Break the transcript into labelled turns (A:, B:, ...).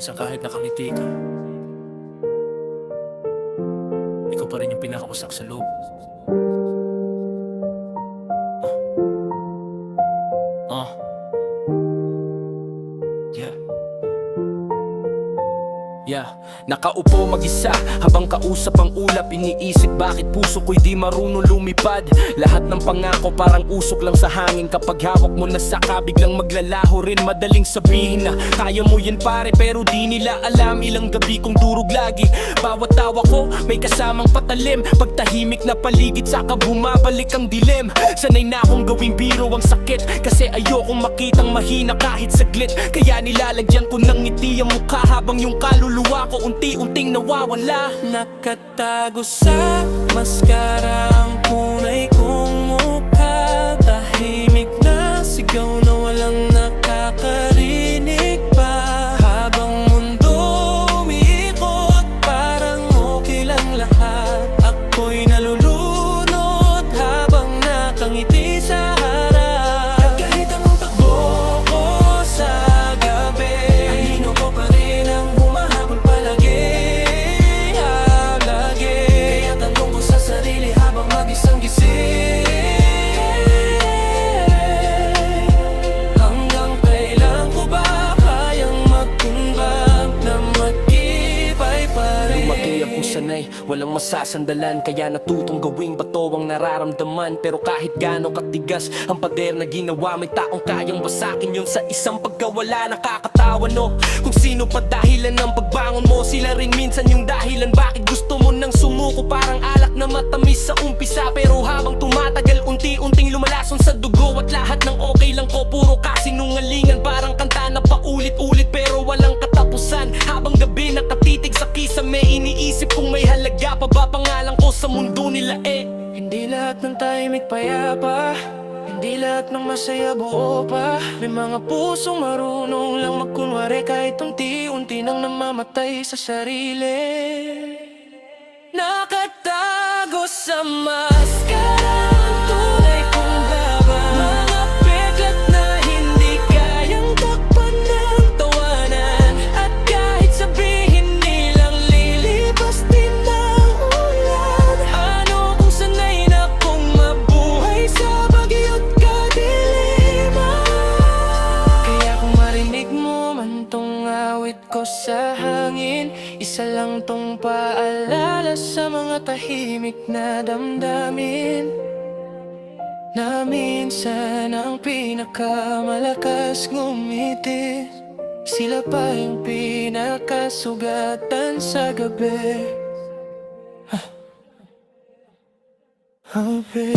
A: minsan kahit nakangiti ka, ikaw pa rin yung pinakawasak sa loob.
B: Nakaupo mag-isa habang kausap ang ulap. Iniisip bakit puso ko'y di marunong lumipad. Lahat ng pangako parang usok lang sa hangin. Kapag hawak mo na saka biglang maglalaho rin. Madaling sabihin na kaya mo yan pare, pero di nila alam ilang gabi kong durog lagi. Bawat tawa ko may kasamang patalim. Pagtahimik na paligid saka bumabalik ang dilim. Sanay na akong gawing biro ang sakit, kasi ayokong makitang mahina kahit saglit. Kaya nilalagyan ko ng ngiti ang mukha habang yung kaluluwa ko unti-unting nawawala. Nakatago sa maskara ang tunay kong mukha. Tahimik na sigaw na walang nakakarinig pa. Habang mundo umiikot parang okay lang lahat. Ako'y nalulunod habang nakangiti sa harap. At kahit anong takbo ko sa gabi, ang hino ko pa rin ang humahabol palagi. Kaya tanong ko sa sarili habang mag-isang gising, hanggang kailan ko ba kayang magtimbang na matibay pa rin? Lumaki akong sanay, walang masasandalan, kaya natutong gawing bato ang nararamdaman. Pero kahit gaano katigas ang pader na ginawa, may taong kayang basakin yun sa isang pagkawala. Nakakatawa no, kung sino pa dahilan ng pagbangon mo, sila rin minsan yung dahilan bakit gusto mo nang sumuko. Parang alak na matamis sa umpisa, pero habang tumatagal unti-unting lumalason sa dugo. At lahat ng okay lang ko puro kasinungalingan, parang kanta na paulit-ulit pero walang katapusan. Habang gabi nakatitig sa kisame, iniisip kung may halaga pa ba pangalan ko sa mundo nila. Hindi lahat ng tahimik payapa, hindi lahat ng masaya buo pa. May mga pusong marunong lang magkunwari, kahit unti-unti nang namamatay sa sarili. Nakatago sa maskara ang tunay kong laban. Mga peklat na hindi kayang takpan ng tawanan. At kahit sabihin nilang lilipas din ang ulan, ano kung sanay na kong mabuhay sa bagyo't kadiliman. Kaya kung marinig mo man tong awit ko sa hangin, isa lang tong paalala sa mga tahimik na damdamin, na minsan ang pinakamalakas ngumiti, sila pa yung pinakasugatan sa gabi. Babe.